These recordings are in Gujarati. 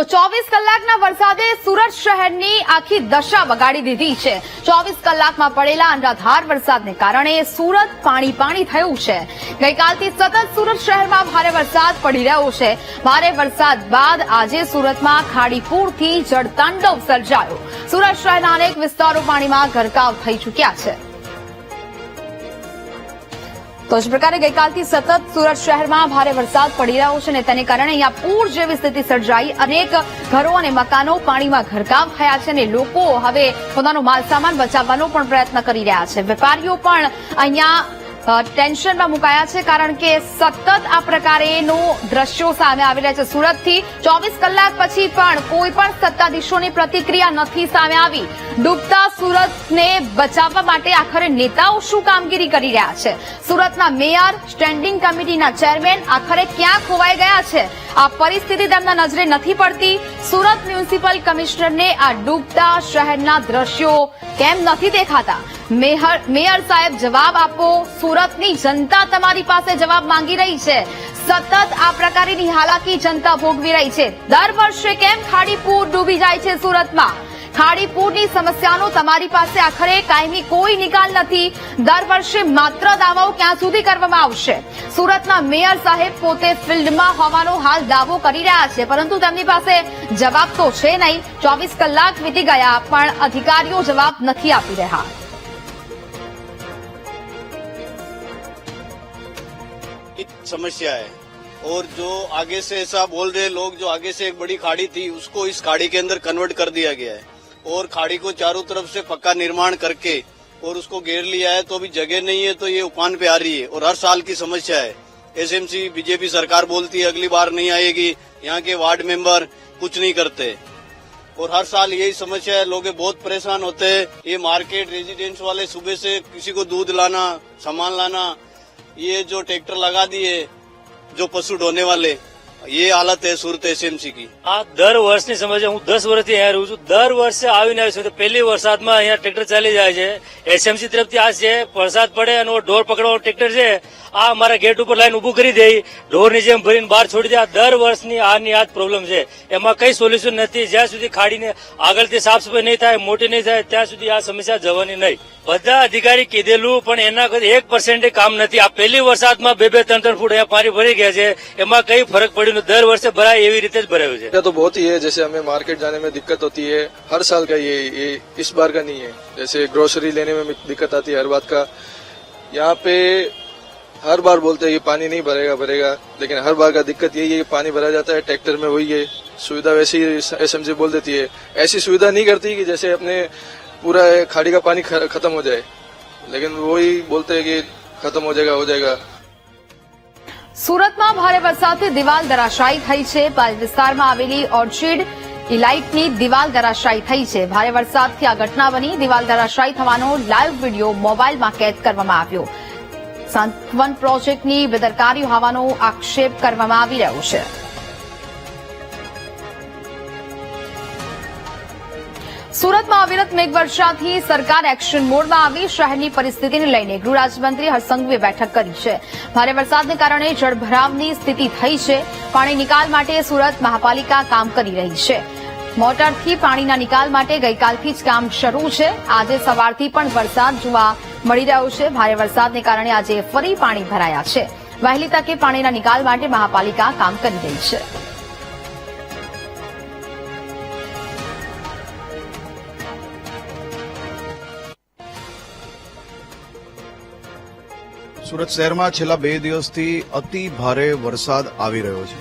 તો 24 કલાકના વરસાદે સુરત શહેરની આખી દશા બગાડી દીધી છે। 24 કલાકમાં પડેલા અનરાધાર વરસાદને કારણે સુરત પાણી થયું છે। ગઈકાલથી સતત સુરત શહેરમાં ભારે વરસાદ પડી રહ્યો છે। ભારે વરસાદ બાદ આજે સુરતમાં ખાડીપુરથી જળતાંડવ સર્જાયો। સુરત શહેરના અનેક વિસ્તારો પાણીમાં ગરકાવ થઈ ચૂક્યા છે। તો જ પ્રકારે ગઈકાલથી સતત સુરત શહેરમાં ભારે વરસાદ પડી રહ્યો છે અને તેને કારણે અહીંયા પૂર જેવી સ્થિતિ સર્જાઈ। અનેક ઘરો અને મકાનો પાણીમાં ગરકાવ થયા છે અને લોકો હવે પોતાનો માલસામાન બચાવવાનો પણ પ્રયત્ન કરી રહ્યા છે। વેપારીઓ પણ અહીંયા ટેન્શનમાં મુકાયા છે કારણ કે સતત આ પ્રકારેનું દ્રશ્યો સામે આવી રહ્યા છે। સુરતથી 24 કલાક પછી પણ કોઈ પણ સત્તાધીશોની પ્રતિક્રિયા નથી સામે આવી। ડૂબતા સુરતને બચાવવા માટે આખરે નેતાઓ શું કામગીરી કરી રહ્યા છે? સુરતના મેયર, સ્ટેન્ડિંગ કમિટીના ચેરમેન આખરે ક્યાં ખોવાઈ ગયા છે? આ પરિસ્થિતિ તેમના નજરે નથી પડતી। સુરત મ્યુનિસિપલ કમિશનરને આ ડૂબતા શહેરના દ્રશ્યો કેમ નથી દેખાતા? મેયર સાહેબ જવાબ આપો। સુરતની જનતા તમારી પાસે જવાબ માંગી રહી છે। સતત આ પ્રકારની હાલાકી જનતા ભોગવી રહી છે। દર વર્ષે કેમ ખાડીપુર ડૂબી જાય છે સુરતમાં? ખાડીપુરની સમસ્યાનો તમારી પાસે આખરે કાયમી કોઈ નિકાલ નથી। દર વર્ષે માત્ર દાવાઓ ક્યાં સુધી કરવામાં આવશે? સુરતના મેયર સાહેબ પોતે ફિલ્ડમાં હોવાનો હાલ દાવો કરી રહ્યા છે પરંતુ તેમની પાસે જવાબ તો છે નહીં। 24 કલાક વીતી ગયા પણ અધિકારીઓ જવાબ નથી આપી રહ્યા। समस्या है और जो आगे से ऐसा बोल रहे लोग, जो आगे से एक बड़ी खाड़ी थी उसको इस खाड़ी के अंदर कन्वर्ट कर दिया गया है और खाड़ी को चारों तरफ से पक्का निर्माण करके और उसको घेर लिया है। तो अभी जगह नहीं है तो ये उफान पे आ रही है और हर साल की समस्या है। एसएमसी बीजेपी सरकार बोलती है अगली बार नहीं आएगी, यहाँ के वार्ड मेंबर कुछ नहीं करते और हर साल यही समस्या है। लोग बहुत परेशान होते हैं। ये मार्केट रेजिडेंस वाले सुबह से किसी को दूध लाना, सामान लाना, ये जो ट्रैक्टर लगा दिए जो पशु ढोने वाले, ये हालत है सूरत एसएमसी की। આ દર વર્ષની સમસ્યા। હું 10 વર્ષથી અહીંયા રહું છું। દર વર્ષે આવીને આવ્યું છું। પહેલી વરસાદમાં અહીંયા ટ્રેક્ટર ચાલી જાય છે। એસએમસી તરફથી આ છે વરસાદ પડે અને ઢોર પકડવાનો ટ્રેક્ટર છે આ અમારા ગેટ ઉપર લાઈન ઉભું કરી દે, ઢોરની જેમ ભરીને બહાર છોડી દે। આ દર વર્ષની આની આ જ પ્રોબ્લેમ છે। એમાં કઈ સોલ્યુશન નથી। જ્યાં સુધી ખાડીને આગળથી સાફ સફાઈ નહીં થાય, મોટી નહીં થાય ત્યાં સુધી આ સમસ્યા જવાની નહીં। બધા અધિકારી કીધેલું પણ એના 1% કામ નથી। આ પહેલી વરસાદમાં 2-3 ફૂટ અહીંયા પાણી ભરી ગયા છે। એમાં કઈ ફરક પડ્યો नहीं। दर वर्ष भरा एवी रीते भराયું છે। तो बहुत ही है, जैसे हमें मार्केट जाने में दिक्कत होती है हर साल का, ये इस बार का नहीं है। जैसे ग्रोसरी लेने में दिक्कत आती है हर बात का। यहाँ पे हर बार बोलते हैं ये पानी नहीं भरेगा, लेकिन हर बार का दिक्कत यही है कि पानी भरा जाता है ट्रैक्टर में। वही है सुविधा वैसी एसएमसी बोल देती है, ऐसी सुविधा नहीं करती कि जैसे अपने पूरा खाड़ी का पानी खत्म हो जाए, लेकिन वही बोलते हैं कि खत्म हो जाएगा। સુરતમાં ભારે વરસાદથી દિવાલ ધરાશાયી થઈ છે। પાલ વિસ્તારમાં આવેલી ઓર્ચિડ ઇલાઇટની દિવાલ ધરાશાયી થઈ છે। ભારે વરસાદથી આ ઘટના બની। દિવાલ ધરાશાયી થવાનો લાઈવ વિડીયો મોબાઈલમાં કેદ કરવામાં આવ્યો। સાંત્વન પ્રોજેક્ટની બેદરકારી હોવાનો આક્ષેપ કરવામાં આવી રહ્યો છે। સુરતમાં અવિરત મેઘવર્ષાથી સરકાર એક્શન મોડમાં આવી। શહેરની પરિસ્થિતિને લઈને ગૃહ રાજ્યમંત્રી હર્ષ સંઘવીએ બેઠક કરી છે। ભારે વરસાદને કારણે જળભરાવની સ્થિતિ થઈ છે। પાણી નિકાલ માટે સુરત મહાપાલિકા કામ કરી રહી છે। મોટરથી પાણીના નિકાલ માટે ગઈકાલથી જ કામ શરૂ છે। આજે સવારથી પણ વરસાદ જોવા મળી રહ્યો છે। ભારે વરસાદને કારણે આજે ફરી પાણી ભરાયા છે। વહેલી તકે પાણીના નિકાલ માટે મહાપાલિકા કામ કરી રહી છે। સુરત શહેરમાં છેલ્લા 2 દિવસથી અતિ ભારે વરસાદ આવી રહ્યો છે।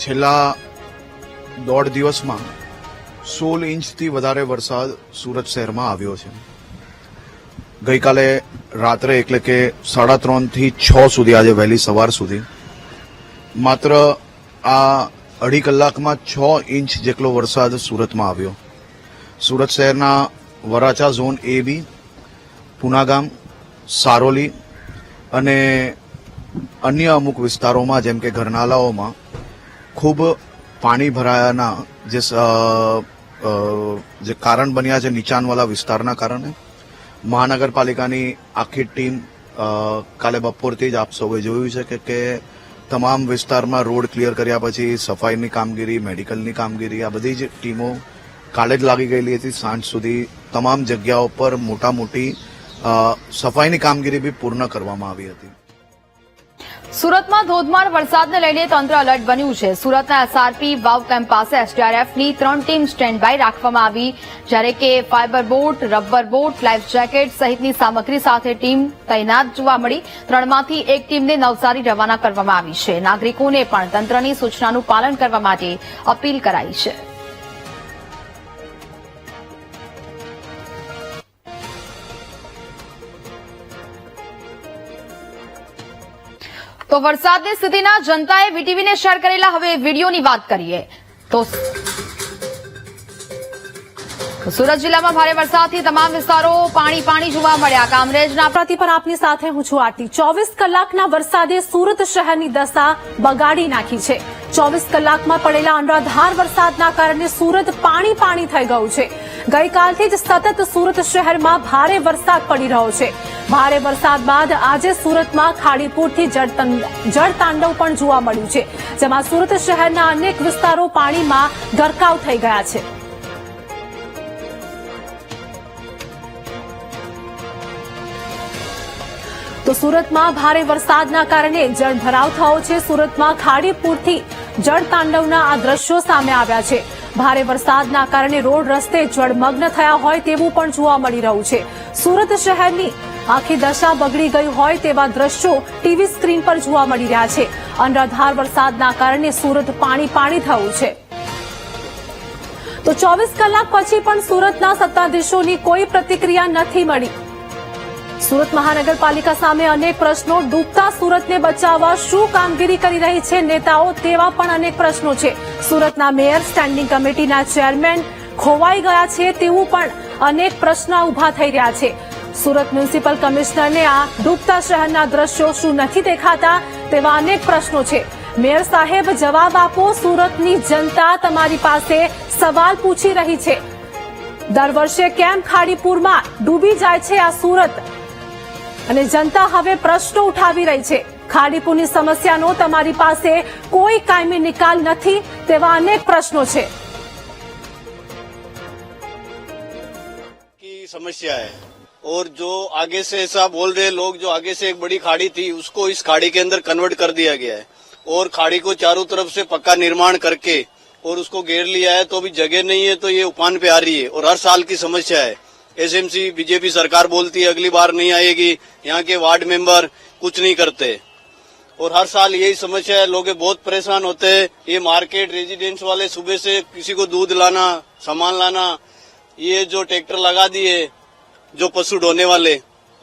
છેલ્લા 1.5 દિવસમાં 16 ઇંચથી વધારે વરસાદ સુરત શહેરમાં આવ્યો છે। ગઈકાલે રાત્રે એટલે કે 3:30 થી 6 સુધી, આજે વહેલી સવાર સુધી માત્ર આ 2.5 કલાકમાં 6 ઇંચ જેટલો વરસાદ સુરતમાં આવ્યો। સુરત શહેરના વરાછા ઝોન એ બી, પુનાગામ, સારોલી અને અન્ય અમુક વિસ્તારોમાં જેમ કે ઘરનાલાઓમાં ખૂબ પાણી ભરાયાના જે કારણ બન્યા છે નીચાણવાળા વિસ્તારના કારણે મહાનગરપાલિકાની આખી ટીમ કાલે બપોરથી જ આપ સૌએ જોયું છે કે તમામ વિસ્તારમાં રોડ ક્લિયર કર્યા પછી સફાઈની કામગીરી, મેડિકલની કામગીરી આ બધી જ ટીમો કાલે જ લાગી ગયેલી હતી. સાંજ સુધી તમામ જગ્યાઓ પર મોટી સફાઈની કામગીરી બી પૂર્ણ કરવામાં આવી હતી. સુરતમાં ધોધમાર વરસાદને લઈને તંત્ર એલર્ટ બન્યું છે. સુરતના એસઆરપી વાવ કેમ્પ પાસે એસડીઆરએફની 3 ટીમ સ્ટેન્ડ બાય રાખવામાં આવી, જ્યારે કે fibre boat, rubber boat, life jacket સહિતની સામગ્રી સાથે ટીમ તૈનાત જોવા મળી. 3માંથી એક ટીમને નવસારી રવાના કરવામાં આવી છે. નાગરિકોને પણ તંત્રની સૂચનાનું પાલન કરવા માટે અપીલ કરાઈ છે. તો વરસાદની સ્થિતિના જનતાએ વીટીવીને શેર કરેલા હવે વિડીયોની વાત કરીએ તો સુરત જિલ્લામાં ભારે વરસાદથી તમામ વિસ્તારો પાણી જોવા મળ્યા. કામરેજના પ્રતિ પર આપની સાથે હું છું આરતી. 24 કલાકના વરસાદે સુરત શહેરની દશા બગાડી નાખી છે. 24 કલાકમાં પડેલા અનરાધાર વરસાદના કારણે સુરત પાણી થઈ ગયું છે. ગઈકાલથી જ સતત સુરત શહેરમાં ભારે વરસાદ પડી રહ્યો છે. ભારે વરસાદ બાદ આજે સુરતમાં ખાડીપુરથી જળતાંડવ પણ જોવા મળ્યું છે, જેમાં સુરત શહેરના અનેક વિસ્તારો પાણીમાં ગરકાવ થઈ ગયા છે. તો સુરતમાં ભારે વરસાદના કારણે જળભરાવ થયો છે. સુરતમાં ખાડીપુરથી જળતાંડવના આ દ્રશ્યો સામે આવ્યા છે. ભારે વરસાદના કારણે રોડ રસ્તે જળમગ્ન થયા હોય તેવું પણ જોવા મળી રહ્યું છે. સુરત શહેરની આખી દશા બગડી ગઈ હોય તેવા દ્રશ્યો ટીવી સ્ક્રીન પર જોવા મળી રહ્યા છે. અનરાધાર વરસાદના કારણે સુરત પાણી થયું છે. તો 24 કલાક પછી પણ સુરતના સત્તાધીશોની કોઈ પ્રતિક્રિયા નથી મળી. સુરત મહાનગરપાલિકા સામે અનેક પ્રશ્નો. ડૂબતા સુરતને બચાવવા શું કામગીરી કરી રહી છે નેતાઓ, તેવા પણ અનેક પ્રશ્નો છે. સુરતના મેયર, સ્ટેન્ડિંગ કમિટીના ચેરમેન ખોવાઈ ગયા છે તેવું પણ અનેક પ્રશ્નો ઉભા થઈ રહ્યા છે. સુરત મ્યુનિસિપલ કમિશનરને આ ડૂબતા શહેરના દ્રશ્યો શું નથી દેખાતા, તેવા અનેક પ્રશ્નો છે. મેયર સાહેબ જવાબ આપો, સુરતની જનતા તમારી પાસે સવાલ પૂછી રહી છે. દર વર્ષે કેમ ખાડીપુરમાં ડૂબી જાય છે આ સુરત, અને જનતા હવે પ્રશ્નો ઉઠાવી રહી છે. ખાડીપુરની સમસ્યાનો તમારી પાસે કોઈ કાયમી નિકાલ નથી, તેવા અનેક પ્રશ્નો છે. की समस्या है और जो आगे से ऐसा बोल रहे लोग, जो आगे से एक बड़ी खाड़ी थी उसको इस खाड़ी के अंदर कन्वर्ट कर दिया गया है और खाड़ी को चारों तरफ से पक्का निर्माण करके और उसको घेर लिया है, तो अभी जगह नहीं है, तो ये उफान पे आ रही है और हर साल की समस्या है. एसएमसी बीजेपी सरकार बोलती है अगली बार नहीं आएगी, यहाँ के वार्ड मेंबर कुछ नहीं करते और हर साल यही समस्या है. लोग बहुत परेशान होते हैं. ये मार्केट रेजिडेंस वाले सुबह से किसी को दूध लाना, सामान लाना, ये जो ट्रैक्टर लगा दिए जो पशु ढोने वाले,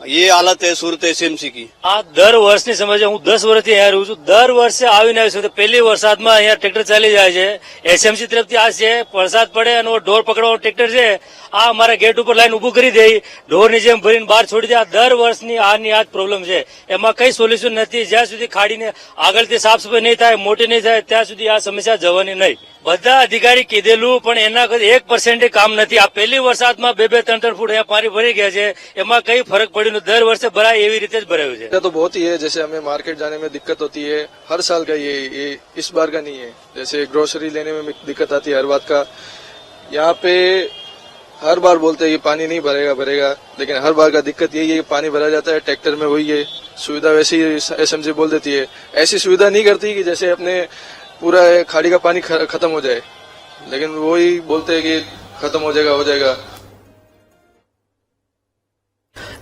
ये हालत है सूरत एसएमसी की. આ દર વર્ષની સમસ્યા. હું 10 વર્ષથી અહીંયા રહું છું. દર વર્ષે આવીને આવ્યું છું. પહેલી વરસાદમાં અહીંયા ટ્રેક્ટર ચાલી જાય છે. એસએમસી તરફથી આ છે, વરસાદ પડે અને ઢોર પકડવાનું ટ્રેક્ટર છે, આ અમારા ગેટ ઉપર લાઈન ઉભું કરી દે, ઢોરની જેમ ભરીને બહાર છોડી દે. આ દર વર્ષની આની આ જ પ્રોબ્લેમ છે. એમાં કઈ સોલ્યુશન નથી. જ્યાં સુધી ખાડીને આગળથી સાફ સફાઈ નહીં થાય, મોટી નહીં થાય, ત્યાં સુધી આ સમસ્યા જવાની નહીં. બધા અધિકારી કીધેલું પણ એના 1% કામ નથી. આ પહેલી વરસાદમાં 2-3 ફૂટ અહીંયા પાણી ભરી ગયા છે, એમાં કઈ ફરક પડ્યું નથી. દર વર્ષે ભરાય એવી રીતે જ ભરાયું છે. तो बहुत ही है, जैसे हमें मार्केट जाने में दिक्कत होती है, हर साल का ये इस बार का नहीं है. जैसे ग्रोसरी लेने में दिक्कत आती है हर बात का. यहाँ पे हर बार बोलते हैं ये पानी नहीं भरेगा, लेकिन हर बार का दिक्कत यही है कि पानी भरा जाता है ट्रैक्टर में. वही है सुविधा वैसी एसएमसी बोल देती है, ऐसी सुविधा नहीं करती कि जैसे अपने पूरा खाड़ी का पानी खत्म हो जाए, लेकिन वही बोलते हैं कि खत्म हो जाएगा.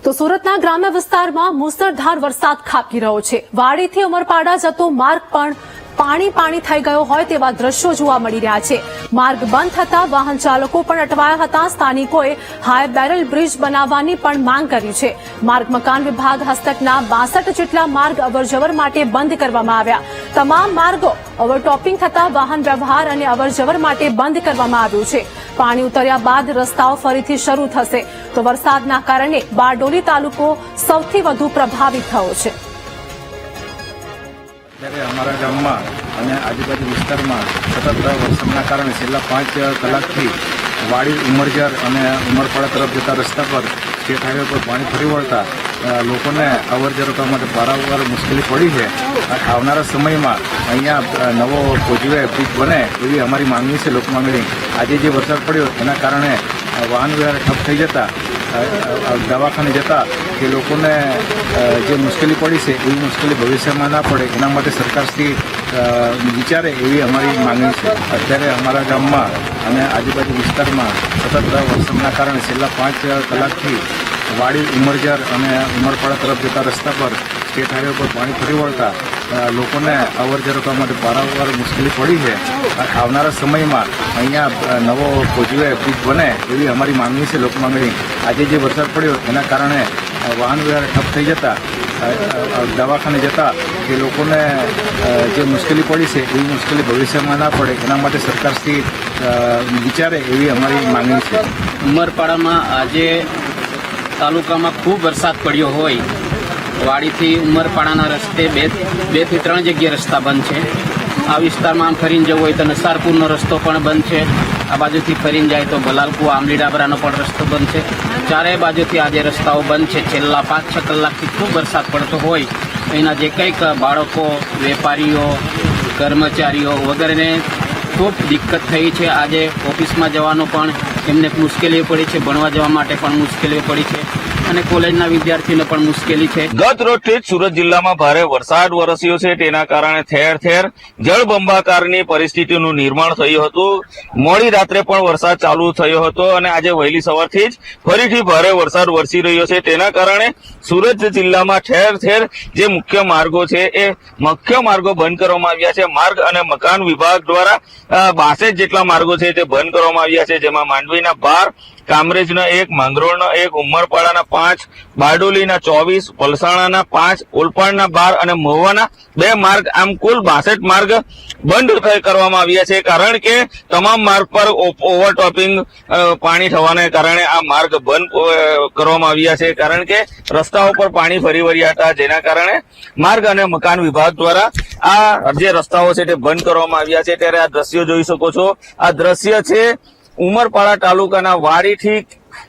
તો સુરતના ગ્રામ્ય વિસ્તારમાં મુસળધાર વરસાદ ખાબકી રહ્યો છે. વાડીથી ઉમરપાડા જતો માર્ગ પણ પાણી થઈ ગયો હોય તેવા દ્રશ્યો જોવા મળી રહ્યા છે. માર્ગ બંધ થતા વાહન ચાલકો પણ અટવાયા હતા. સ્થાનિકોએ હાઈ બેરલ બ્રિજ બનાવવાની પણ માંગ કરી છે. માર્ગ મકાન વિભાગ હસ્તકના 62 જેટલા માર્ગ અવરજવર માટે બંધ કરવામાં આવ્યા. તમામ માર્ગો ઓવરટોપિંગ થતા વાહન વ્યવહાર અને અવરજવર માટે બંધ કરવામાં આવ્યું છે. પાણી ઉતર્યા બાદ રસ્તાઓ ફરીથી શરૂ થશે. તો વરસાદના કારણે બારડોલી તાલુકો સૌથી વધુ પ્રભાવિત થયો છે. ત્યારે અમારા ગામમાં અને આજુબાજુ વિસ્તારમાં સતત વરસાદના કારણે છેલ્લા 5 કલાકથી વાડી ઉમરજર અને ઉમરપાડા તરફ જતા રસ્તા પર સ્ટેટ હાઈવે પર પાણી ફરી વળતા લોકોને અવર જવર કરવા માટે વારંવાર મુશ્કેલી પડી છે. આવનારા સમયમાં અહીંયા નવો કોઝવે બ્રિજ બને એવી અમારી માંગણી છે, લોક માંગણી. આજે જે વરસાદ પડ્યો એના કારણે વાહન વ્યવહાર ઠપ થઈ જતા, દવાખાને જતા કે લોકોને જે મુશ્કેલી પડી છે એવી મુશ્કેલી ભવિષ્યમાં ના પડે એના માટે સરકારશ્રી વિચારે એવી અમારી માંગણી છે. અત્યારે અમારા ગામમાં અને આજુબાજુ વિસ્તારમાં સતત વરસાદના કારણે છેલ્લા 5 કલાકથી વાડી ઉમરજર અને ઉમરપાડા તરફ જતા રસ્તા પર સ્ટેટ હાઈવે પર પાણી ફરી વળતા લોકોને અવર જવર કરવા માટે વારંવાર મુશ્કેલી પડી છે. આવનારા સમયમાં અહીંયા નવો કોઝવે બ્રિજ બને એવી અમારી માંગણી છે, લોક માંગણી. આજે જે વરસાદ પડ્યો એના કારણે વાહન વ્યવહાર ઠપ થઈ જતા, દવાખાને જતા કે લોકોને જે મુશ્કેલી પડી છે એવી મુશ્કેલી ભવિષ્યમાં ના પડે એના માટે સરકારશ્રી વિચારે એવી અમારી માંગણી છે. ઉમરપાડામાં આજે તાલુકામાં ખૂબ વરસાદ પડ્યો હોય, વાડીથી ઉમરપાડાના રસ્તે બે થી 3 જગ્યાએ રસ્તા બંધ છે. આ વિસ્તારમાં આમ ફરીને જવું હોય તો નસારપુરનો રસ્તો પણ બંધ છે. આ બાજુથી ફરીને જાય તો બલાલકુવા આંબલી ડાબરાનો પણ રસ્તો બંધ છે. ચારેય બાજુથી આજે રસ્તાઓ બંધ છે. છેલ્લા 5-6 કલાકથી ખૂબ વરસાદ પડતો હોય એના જે કંઈક બાળકો, વેપારીઓ, કર્મચારીઓ વગેરેને ખૂબ દિક્કત થઈ છે. આજે ઓફિસમાં જવાનો પણ એમને મુશ્કેલીઓ પડી છે, ભણવા જવા માટે પણ મુશ્કેલીઓ પડી છે અને કોલેજના વિદ્યાર્થીઓને પણ મુશ્કેલી છે. ગત રોજથી જ સુરત જિલ્લામાં ભારે વરસાદ વરસ્યો છે. તેના કારણે ઠેર ઠેર જળબંબાકારની પરિસ્થિતિનું નિર્માણ થયું હતું. મોડી રાત્રે પણ વરસાદ ચાલુ થયો હતો અને આજે વહેલી સવારથી જ ફરીથી ભારે વરસાદ વરસી રહ્યો છે. તેના કારણે સુરત જિલ્લામાં ઠેર ઠેર જે મુખ્ય માર્ગો છે એ મુખ્ય માર્ગો બંધ કરવામાં આવ્યા છે. માર્ગ અને મકાન વિભાગ દ્વારા 62 જેટલા માર્ગો છે તે બંધ કરવામાં આવ્યા છે, જેમાં માંડવીના 12, કામરેજના 1, માંગરોળના 1, ઉમરપાડાના 5, બારડોલીના 24, પલસાણાના 5, ઓલપાડના 12 અને મહુવાના 2 માર્ગ, આમ કુલ 62 માર્ગ બંધ કરવામાં આવ્યા છે. કારણ કે તમામ માર્ગ પર ઓવરટોપિંગ પાણી થવાને કારણે આ માર્ગ બંધ કરવામાં આવ્યા છે. કારણ કે રસ્તાઓ પર પાણી ફરી વળ્યા હતા, જેના કારણે માર્ગ અને મકાન વિભાગ દ્વારા આ જે રસ્તાઓ છે તે બંધ કરવામાં આવ્યા છે. ત્યારે આ દ્રશ્યો જોઈ શકો છો. આ દ્રશ્ય છે ઉમરપાડા તાલુકાના વાડીથી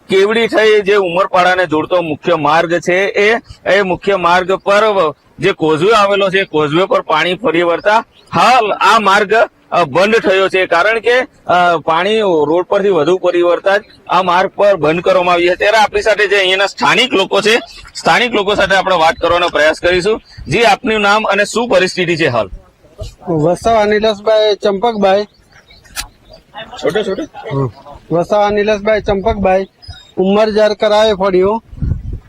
કેવડી થઈ જે ઉમરપાડાને જોડતો મુખ્ય માર્ગ છે એ મુખ્ય માર્ગ પર જે કોઝવે આવેલો છે, કોઝવે પર પાણી ફરી વળતા હાલ આ માર્ગ બંધ થયો છે. કારણ કે પાણી રોડ પરથી વધુ ફરી વળતા જ આ માર્ગ પર બંધ કરવામાં આવ્યા છે. ત્યારે આપણી સાથે જે અહીંયાના સ્થાનિક લોકો છે, સ્થાનિક લોકો સાથે આપણે વાત કરવાનો પ્રયાસ કરીશું. જી, આપનું નામ અને શું પરિસ્થિતિ છે હાલ? વસાવા નિલેશભાઈ ચંપકભાઈ. વસાવા નિલેશભાઈ ચંપકભાઈ, ઉમરજર કરાવે પડ્યું.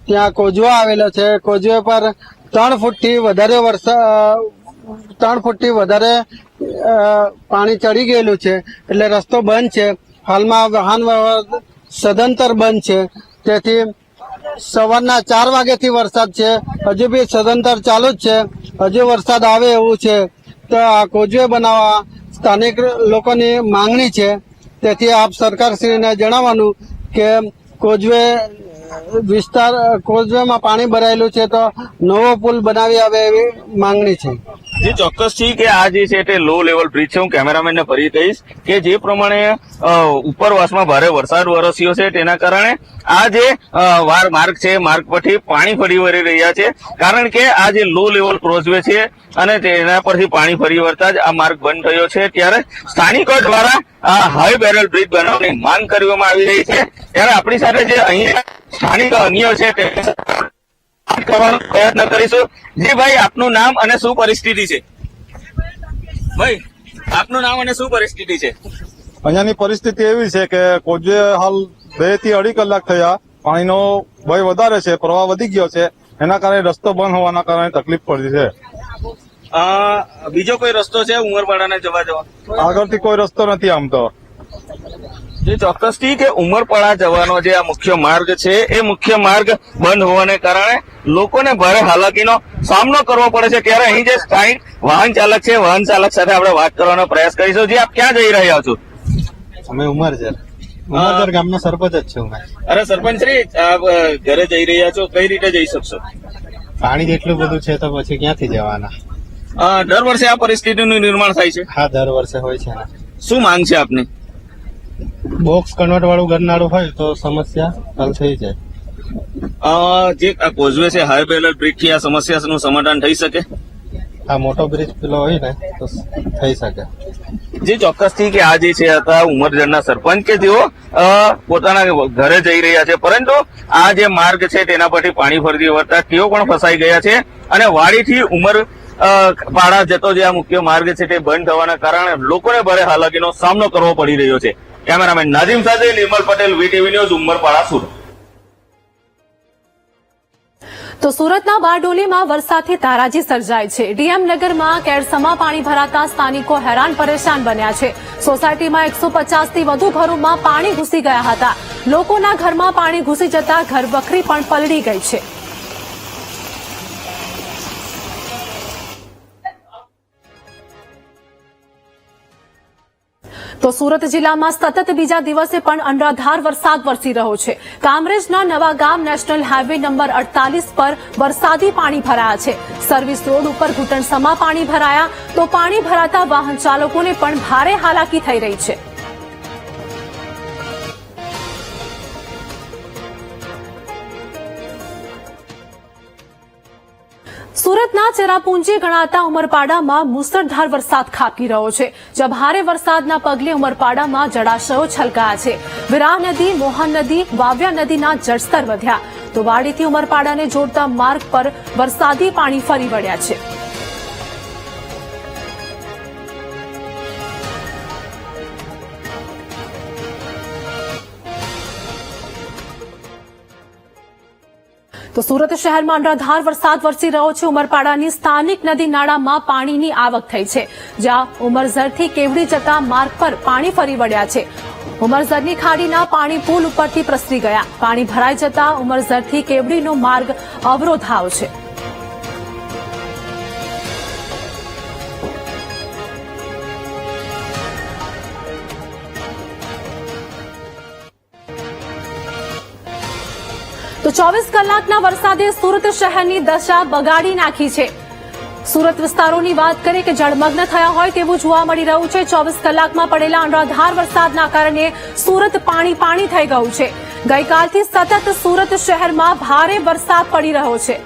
ત્યાં કોઝવો આવેલો છે. કોઝવે પર 3 ફૂટથી વધારે પાણી ચડી ગયેલું છે, એટલે રસ્તો બંધ છે. હાલમાં વાહન વ્યવહાર સદંતર બંધ છે. તેથી સવારના 4 વાગ્યાથી વરસાદ છે, હજુ બી સદંતર ચાલુ જ છે. હજુ વરસાદ આવે એવું છે તો આ કોઝવે બનાવવા સ્થાનિક લોકોની માંગણી છે. તેથી આપ સરકારશ્રીને જણાવવાનું કે કોઝવેમાં પાણી ભરાયેલું છે તો નવો પુલ બનાવી આવે એવી માંગણી છે. જે ચોક્કસ છે કે આ જે છે તે લો લેવલ બ્રિજ છે. હું કેમેરામેનને ફરી કહીશ કે જે પ્રમાણે ઉપરવાસમાં ભારે વરસાદ વરસ્યો છે તેના કારણે આ જે માર્ગ છે, માર્ગ પરથી પાણી ફરી વળી રહ્યા છે. કારણ કે આ જે લો લેવલ ક્રોઝવે છે અને તેના પરથી પાણી ફરી વળતા જ આ માર્ગ બંધ થયો છે. ત્યારે સ્થાનિકો દ્વારા આ હાઈ બેરલ બ્રિજ બનાવવાની માંગ કરવામાં આવી રહી છે. ત્યારે આપણી સાથે જે અહીંયા સ્થાનિક અન્ય છે તે કરવાનો પ્રયત્ન કરીશું. જી ભાઈ, આપનું નામ અને શું પરિસ્થિતિ છે? ભાઈ, આપનું નામ અને શું પરિસ્થિતિ છે? અહીંયાની પરિસ્થિતિ એવી છે કે કોઝવે હાલ 2 થી 2.5 કલાક થયા. પાણીનો ભય વધારે છે, પ્રવાહ વધી ગયો છે. એના કારણે રસ્તો બંધ હોવાના કારણે તકલીફ પડી છે. બીજો કોઈ રસ્તો છે ઉમરપાડાને જવા? આગળથી કોઈ રસ્તો નથી આમ તો. જે ચોક્કસથી કે ઉમરપાડા જવાનો જે આ મુખ્ય માર્ગ છે એ મુખ્ય માર્ગ બંધ હોવાને કારણે લોકોને ભારે હાલાકીનો સામનો કરવો પડે છે. ત્યારે અહીં જે સ્થાનિક વાહન ચાલક છે, વાહન ચાલક સાથે આપણે વાત કરવાનો પ્રયાસ કરીશું. જે આપ ક્યાં જઈ રહ્યા છો? અમે ઉમરજર ગામના સરપંચ જ છું. અરે સરપંચ શ્રી, આપ ઘરે જઈ રહ્યા છો, કઈ રીતે જઈ શકશો? પાણી જેટલું બધું છે તો પછી ક્યાંથી જવાના? દર વર્ષે આ પરિસ્થિતિનું નિર્માણ થાય છે? હા, દર વર્ષે હોય છે. શું માંગ છે આપની? બોક્સ કન્વર્ટ વાળું ગરનાળું હોય તો સમસ્યા હલ થઈ જાય. જે આ કોઝવે છે હાઈ બેલર બ્રિજ થી આ સમસ્યાનું સમાધાન થઈ શકે? આ મોટો બ્રિજ પેલો હોય ને તો થઈ શકે. જે ચોક્કસથી કે આ જે છે હતા ઉમરજરના સરપંચ કે તેઓ પોતાના ઘરે જઈ રહ્યા છે, પરંતુ આ જે માર્ગ છે તેના પરથી પાણી ફરતી વળતા તેઓ પણ ફસાઈ ગયા છે અને વાડીથી ઉમર પાડા જતો જે આ મુખ્ય માર્ગ છે તે બંધ થવાના કારણે લોકોને ભારે હાલાકીનો સામનો કરવો પડી રહ્યો છે. કેમેરામેન નાઝીમ સાથે નિર્મલ પટેલ, વીટીવી ન્યૂઝ, ઉમરપાડા, સુરત. તો સુરતના બારડોલીમાં વરસાદથી તારાજી સર્જાઈ છે. ડીએમ નગરમાં કેળસમાં પાણી ભરાતા સ્થાનિકો હેરાન પરેશાન બન્યા છે. સોસાયટીમાં 150 થી વધુ ઘરોમાં પાણી ઘૂસી ગયા હતા. લોકોના ઘરમાં પાણી ઘૂસી જતા ઘરવખરી પણ પલળી ગઈ છે. તો સુરત જિલ્લામાં સતત બીજા દિવસે પણ અનરાધાર વરસાદ વરસી રહ્યો છે. કામરેજના નવા ગામ નેશનલ હાઈવે નંબર 48 પર વરસાદી પાણી ભરાયા છે. સર્વિસ રોડ ઉપર ઘૂંટણસમાં પાણી ભરાયા તો પાણી ભરાતા વાહન ચાલકોને પણ ભારે હાલાકી થઈ રહી છે. સુરતના ચેરાપુંજી ગણાતા ઉમરપાડામાં મુસળધાર વરસાદ ખાબકી રહ્યો છે. જ્યાં ભારે વરસાદના પગલે ઉમરપાડામાં જળાશયો છલકાયા છે. વિરાહ નદી, મોહન નદી, વાવ્યા નદીના જળસ્તર વધ્યા તો વાડીથી ઉમરપાડાને જોડતા માર્ગ પર વરસાદી પાણી ફરી વળ્યા છે. તો સુરત શહેરમાં અનરાધાર વરસાદ વરસી રહ્યો છે. ઉમરપાડાની સ્થાનિક નદી નાળામાં પાણીની આવક થઈ છે. જ્યાં ઉમરઝરથી કેવડી જતા માર્ગ પર પાણી ફરી વળ્યા છે. ઉમરઝરની ખાડીના પાણી પુલ ઉપરથી પ્રસરી ગયા. પાણી ભરાઈ જતા ઉમરઝરથી કેવડીનો માર્ગ અવરોધાયો છે. તો 24 કલાકના વરસાદે સુરત શહેરની દશા બગાડી નાખી છે. સુરત વિસ્તારોની વાત કરીએ કે જળમગ્ન થયા હોય તેવું જોવા મળી રહ્યું છે. 24 કલાકમાં પડેલા અનરાધાર વરસાદના કારણે સુરત પાણી પાણી થઈ ગયું છે. ગઈકાલથી સતત સુરત શહેરમાં ભારે વરસાદ પડી રહ્યો છે.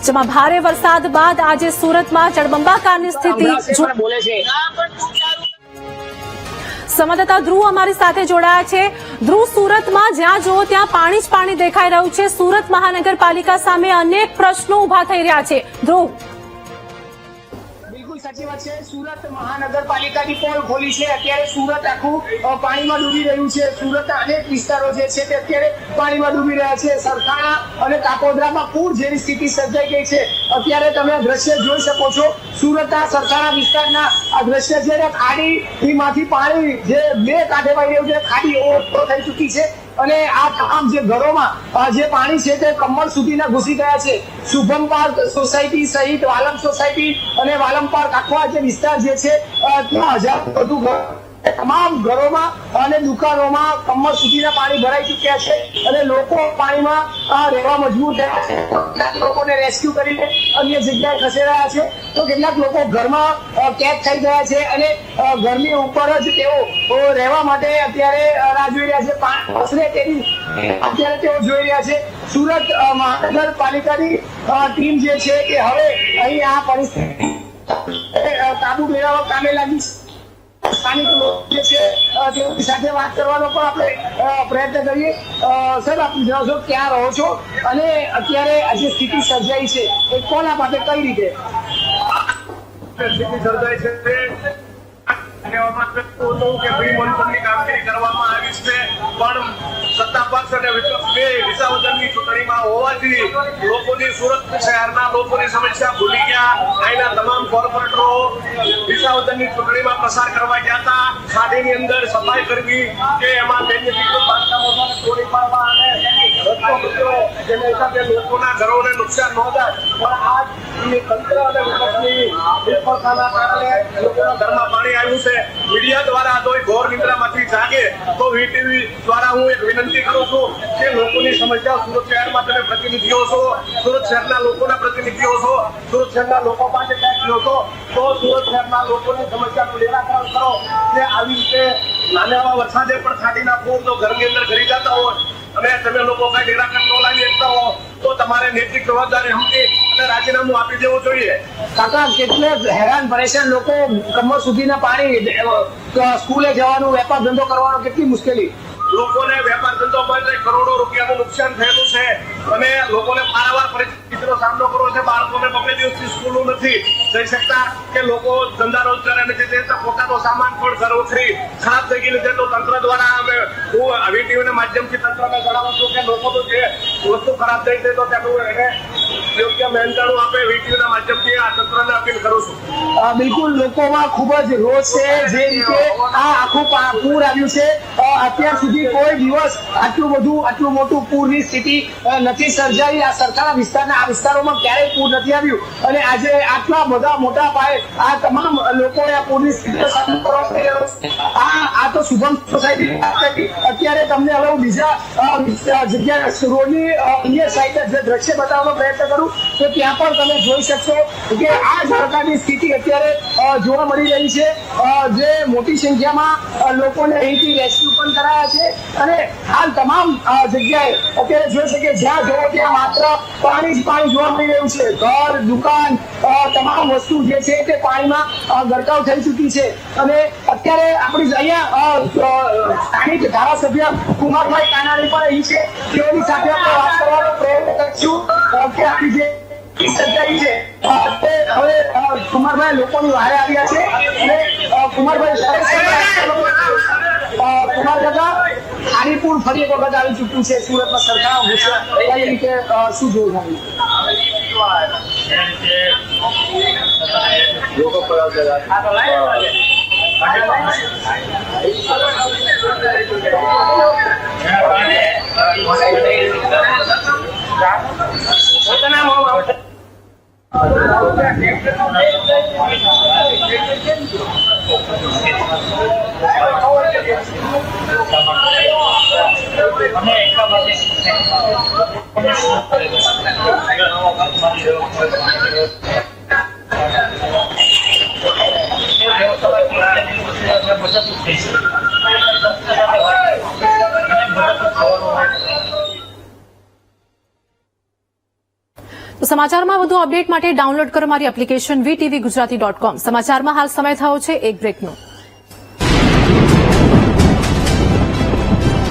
જેમાં ભારે વરસાદ બાદ આજે સુરતમાં જળબંબાકારની સ્થિતિ સંવાદદાતા ધ્રુવ અમારી સાથે જોડાયા છે. ધ્રુવ, સુરતમાં જ્યાં જુઓ ત્યાં પાણી જ પાણી દેખાઈ રહ્યું છે. સુરત મહાનગરપાલિકા સામે અનેક પ્રશ્નો ઉભા થઈ રહ્યા છે. ધ્રુવ, બિલકુલ સાચી વાત છે. સુરત મહાનગરપાલિકાની પોલ ખોલી છે. અત્યારે સુરત આખું પાણીમાં ડૂબી રહ્યું છે. સુરતના અનેક વિસ્તારો જે છે તે અત્યારે પાણીમાં ડૂબી રહ્યા છે. સરખાણા અને કાપોદ્રામાં પૂર જેવી સ્થિતિ સર્જાઈ ગઈ છે. અત્યારે તમે દ્રશ્ય જોઈ શકો છો. સુરતના સરખાણા વિસ્તારના આ દ્રશ્ય છે. ખાડીમાંથી પાણી જે બે કાંઠે વહી રહ્યું છે, ખાડી ઓવરફ્લો થઈ ચૂકી છે અને આ તમામ જે ઘરોમાં જે પાણી છે તે કમર સુધીના ઘૂસી ગયા છે. શુભમ પાર્ક સોસાયટી સહિત વાલમ સોસાયટી અને વાલમ પાર્ક આખો જે વિસ્તાર જે છે ત્યાં 1000 વધુ તમામ ઘરોમાં અને દુકાનોમાં કમર સુધીના પાણી ભરાઈ ચૂક્યા છે અને લોકો પાણીમાં રહેવા મજબૂર થયા છે. લોકોને રેસ્ક્યુ કરીને અન્ય જગ્યાએ ખસેડાયા છે તો કેટલાક લોકો ઘરમાં કેદ થઈ ગયા છે અને ઘરની ઉપર જ તેઓ રહેવા માટે અત્યારે રાહ જોઈ રહ્યા છે. પાણી ખસરે તેની અત્યારે તેઓ જોઈ રહ્યા છે. સુરત મહાનગરપાલિકાની ટીમ જે છે એ હવે અહીં આ પરિસ્થિતિ કાબુ મેળવવા કામે લાગી છે. સ્થાનિક લોકો જે છે તેઓની સાથે વાત કરવાનો પણ આપણે પ્રયત્ન કરીએ. સર, આપ જણાવશો ક્યાં રહો છો અને અત્યારે જે સ્થિતિ સર્જાઈ છે એ કોના માટે કઈ રીતે સ્થિતિ સર્જાઈ છે? કામગીરી કરવામાં આવી છે, પણ સત્તા પક્ષ અને વિપક્ષ બે વિસાવદનની ચૂંટણીમાં હોવાથી લોકોની સુરત શહેરના લોકોની સમસ્યા ભૂલી ગયા. અહીંના તમામ કોર્પોરેટરો વિસાવદનની ચૂંટણીમાં પ્રસાર કરવા ગયા હતા. ખાડીની અંદર સફાઈ કરવી કે એમાં બાંધકામો તોડી પાડવા અને રસ્તો બદલ્યો, જેના હિસાબે લોકોના ઘરોને નુકસાન ન થાય. પણ આ તંત્ર અને વિપક્ષની બેફરતાના કારણે લોકોના ઘરમાં પાણી આવ્યું છે. મીડિયા દ્વારા તો ઘોર નિંદ્રામાંથી જાગે તો વીટીવી દ્વારા હું એક વિનંતી કરું છું કે લોકોની સમસ્યા સુરત શહેરમાં તમે પ્રતિનિધિઓ છો, સુરત શહેરના લોકોના પ્રતિનિધિઓ છો, સુરત શહેરના લોકો પાસે ટેક્સ લો છો, તો સુરત શહેરના લોકોની સમસ્યાનું નિરાકરણ કરો. કે આવી રીતે નાના એવા વરસાદે પણ છાંટી નાખો તો ઘરની અંદર ઘરી જતા હોય અને તમે લોકો કઈ નિરાકરણ ન લાવી શકતા હો તો તમારે નૈતિક જવાબદારી સમજી અને રાજીનામું આપી દેવું જોઈએ. કાકા કેટલે હેરાન પરેશાન લોકો, કમર સુધીના પાણી, સ્કૂલે જવાનું, વેપાર ધંધો કરવાનો કેટલી મુશ્કેલી. લોકોને વેપાર ધંધો બંધ, કરોડો રૂપિયાનું નુકસાન થયેલું છે અને લોકોને પારાવાર પરિસ્થિતિનો સામનો કરવો છે. બાળકોને બપોરે દિવસથી સ્કૂલો નથી જઈ શકતા કે લોકો ધંધા રોજગાર નથી જતા, પોતાનો સામાન પણ ઘર ઉતરી ખરાબ થઈ ગયેલી છે. તો તંત્ર દ્વારા અમે હું વીટીવીના માધ્યમથી તંત્રને જણાવું છું કે લોકો તો જે વસ્તુ ખરાબ થઈ છે તો તેનું એને યોગ્ય મહેનતાણું આપે. વીટીવીના માધ્યમથી આ તંત્રને અપીલ કરું છું. બિલકુલ લોકોમાં ખૂબ જ રોષ છે. જે રીતે આ આખું પૂર આવ્યું છે, અત્યાર સુધી કોઈ દિવસ આટલું મોટું પૂરની સ્થિતિ નથી સર્જાઈ. આ સરકારના વિસ્તારના આ વિસ્તારોમાં ક્યારેય પૂર નથી આવ્યું અને આજે આટલા બધા મોટા પાયે આ તમામ લોકોએ આ પૂરની સ્થિતિનો સામનો કરવો પડી રહ્યો છે. આ તો શુભમ સોસાયટી. અત્યારે તમને હવે હું બીજા જગ્યા રોડની અન્ય સાઈડ જે દ્રશ્ય બતાવવાનો પ્રયત્ન કરું તો ત્યાં પણ તમે જોઈ શકશો કે આ જ પ્રકારની સ્થિતિ અત્યારે જોવા મળી રહી છે. જે મોટી સંખ્યામાં લોકોને અહીંથી રેસ્ક્યુ પણ કરાયા છે અને હાલ તમામ જગ્યાએ અત્યારે જોઈ શકીએ જ્યાં જોવો ત્યાં માત્ર પાણી જ પાણી જોવા મળી રહ્યું છે. ઘર, દુકાન, તમામ વસ્તુ જે છે તે પાણીમાં ગરકાવ થઈ ચૂકી છે અને અત્યારે આપણી અહીંયા સ્થાનિક ધારાસભ્ય કુમારભાઈ કાનાણી પણ અહીં છે. તેઓની સાથે આપણે વાત કરવાનો પ્રયત્ન કરીશું કે આપણી જે સરકારી છે હવે કુમારભાઈ લોકોની વારે આવ્યા છે અને કુમારભાઈ કુમાર કાકા ખારીપુર ફરી એક વખત આવી ચૂક્યું છે સુરતમાં. સરકાર કઈ રીતે શું જોયું તો સમાચારમાં વધુ અપડેટ માટે ડાઉનલોડ કરો મારી એપ્લિકેશન VTV Gujarati.com. સમાચારમાં હાલ સમય થયો છે એક બ્રેકનો.